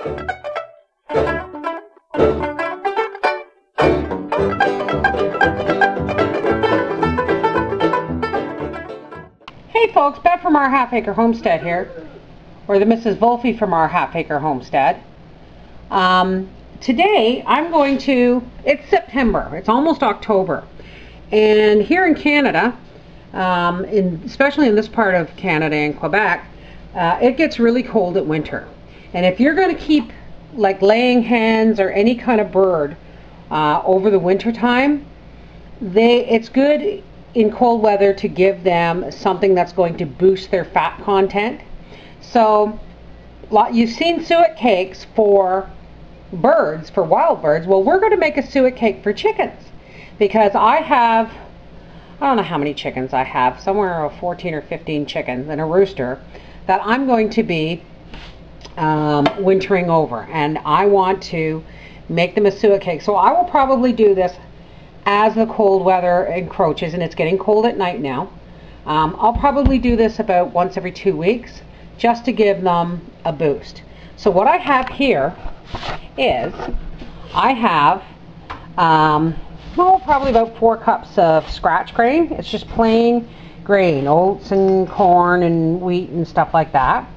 Hey folks, Beth from our Half Acre Homestead here, or the Mrs. Wolfie from our Half Acre Homestead. Today I'm going to, it's September, it's almost October, and here in Canada, especially in this part of Canada and Quebec, it gets really cold at winter. And if you're going to keep like laying hens or any kind of bird over the winter time, it's good in cold weather to give them something that's going to boost their fat content. So you've seen suet cakes for birds, for wild birds. Well, we're going to make a suet cake for chickens, because I don't know how many chickens I have, somewhere around 14 or 15 chickens and a rooster that I'm going to be wintering over, and I want to make them a suet cake. So I will probably do this as the cold weather encroaches, and it's getting cold at night now. I'll probably do this about once every 2 weeks just to give them a boost. So what I have here is I have probably about 4 cups of scratch grain. It's just plain grain, oats and corn and wheat and stuff like that.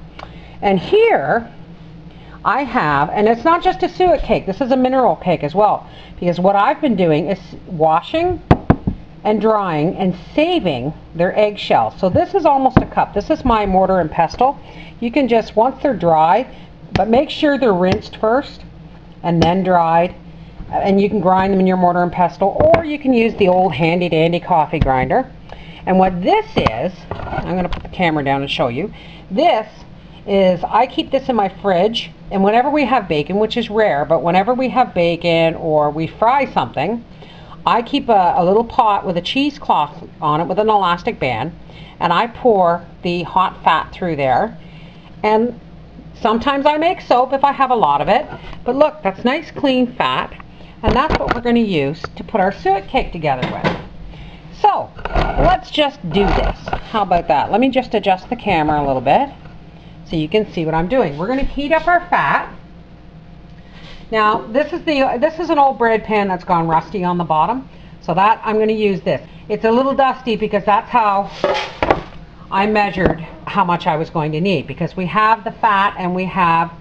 And here I have, and it's not just a suet cake, this is a mineral cake as well, because what I've been doing is washing and drying and saving their eggshells. So this is almost a cup. This is my mortar and pestle. You can just, once they're dry, but make sure they're rinsed first and then dried, and you can grind them in your mortar and pestle, or you can use the old handy dandy coffee grinder. And what this is, I'm going to put the camera down and show you. This is, I keep this in my fridge, and whenever we have bacon, which is rare, but whenever we have bacon or we fry something, I keep a little pot with a cheesecloth on it with an elastic band, and I pour the hot fat through there. And sometimes I make soap if I have a lot of it, but look, that's nice clean fat, and that's what we're going to use to put our suet cake together with. So let's just do this. How about that? Let me just adjust the camera a little bit so you can see what I'm doing. We're going to heat up our fat. Now this is an old bread pan that's gone rusty on the bottom, so that I'm going to use this. It's a little dusty because that's how I measured how much I was going to need, because we have the fat and we have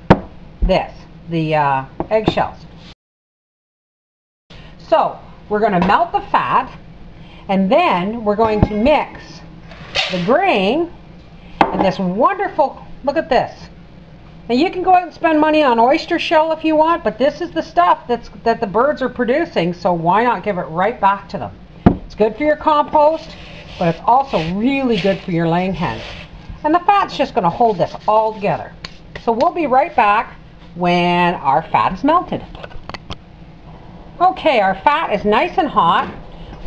this, the eggshells. So we're going to melt the fat, and then we're going to mix the grain and this wonderful, look at this. Now you can go out and spend money on oyster shell if you want, but this is the stuff that the birds are producing, so why not give it right back to them? It's good for your compost, but it's also really good for your laying hens. And the fat's just going to hold this all together. So we'll be right back when our fat is melted. Okay, our fat is nice and hot.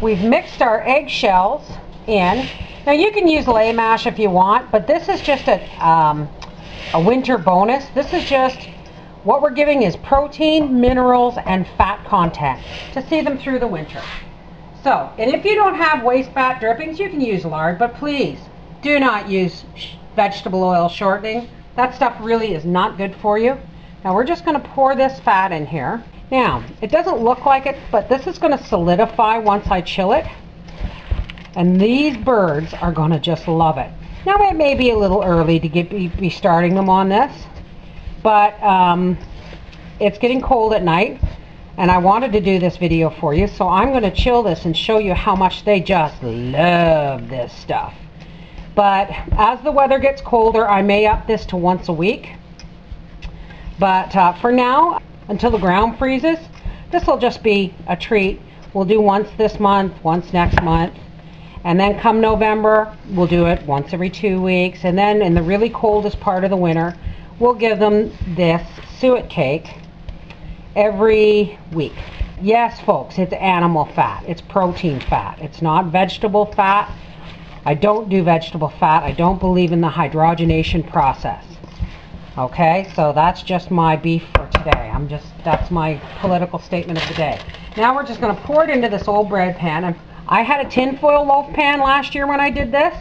We've mixed our eggshells in. Now you can use lay mash if you want, but this is just a winter bonus. This is just, what we're giving is protein, minerals, and fat content to see them through the winter. So, and if you don't have waste fat drippings, you can use lard, but please do not use vegetable oil shortening. That stuff really is not good for you. Now we're just going to pour this fat in here. Now, it doesn't look like it, but this is going to solidify once I chill it. And these birds are going to just love it. Now it may be a little early to be starting them on this, but it's getting cold at night, and I wanted to do this video for you, so I'm going to chill this and show you how much they just love this stuff. But as the weather gets colder, I may up this to once a week. But for now, until the ground freezes, this will just be a treat. We'll do once this month, once next month. And then come November, we'll do it once every 2 weeks. And then in the really coldest part of the winter, we'll give them this suet cake every week. Yes, folks, it's animal fat. It's protein fat. It's not vegetable fat. I don't do vegetable fat. I don't believe in the hydrogenation process. Okay, so that's just my beef for today. That's my political statement of the day. Now we're just going to pour it into this old bread pan. And I had a tinfoil loaf pan last year when I did this,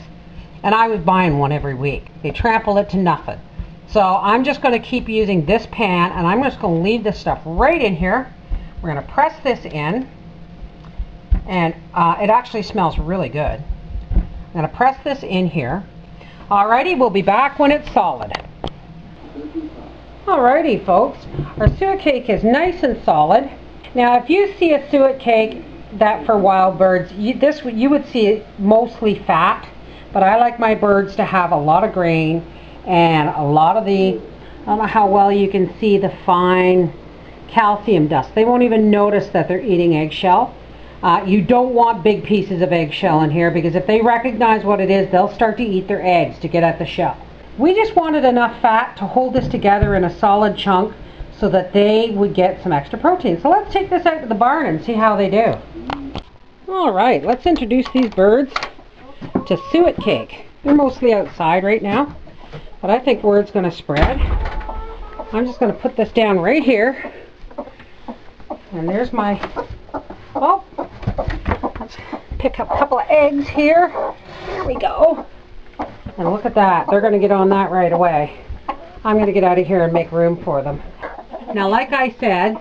and I was buying one every week. They trample it to nothing. So I'm just going to keep using this pan, and I'm just going to leave this stuff right in here. We're going to press this in, and it actually smells really good. I'm going to press this in here. Alrighty, we'll be back when it's solid. Alrighty, folks, our suet cake is nice and solid. Now, if you see a suet cake that for wild birds, you would see it mostly fat, but I like my birds to have a lot of grain and a lot of the, I don't know how well you can see the fine calcium dust. They won't even notice that they're eating eggshell. You don't want big pieces of eggshell in here, because if they recognize what it is, they'll start to eat their eggs to get at the shell. We just wanted enough fat to hold this together in a solid chunk so that they would get some extra protein. So let's take this out to the barn and see how they do. All right, let's introduce these birds to suet cake. They're mostly outside right now, but I think word's going to spread. I'm just going to put this down right here. And there's my, oh, let's pick up a couple of eggs here. There we go. And look at that. They're going to get on that right away. I'm going to get out of here and make room for them. Now, like I said,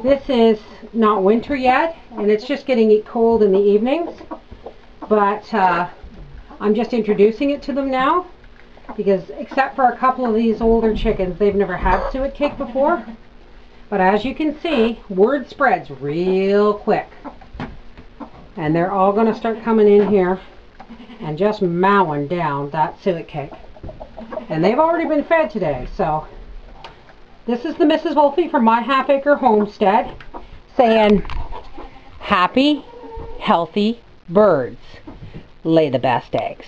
this is not winter yet, and it's just getting cold in the evenings. But I'm just introducing it to them now, because except for a couple of these older chickens, they've never had suet cake before. But as you can see, word spreads real quick. And they're all going to start coming in here and just mowing down that suet cake. And they've already been fed today, so this is the Mrs. Wolfie from My Half Acre Homestead saying, happy, healthy birds lay the best eggs.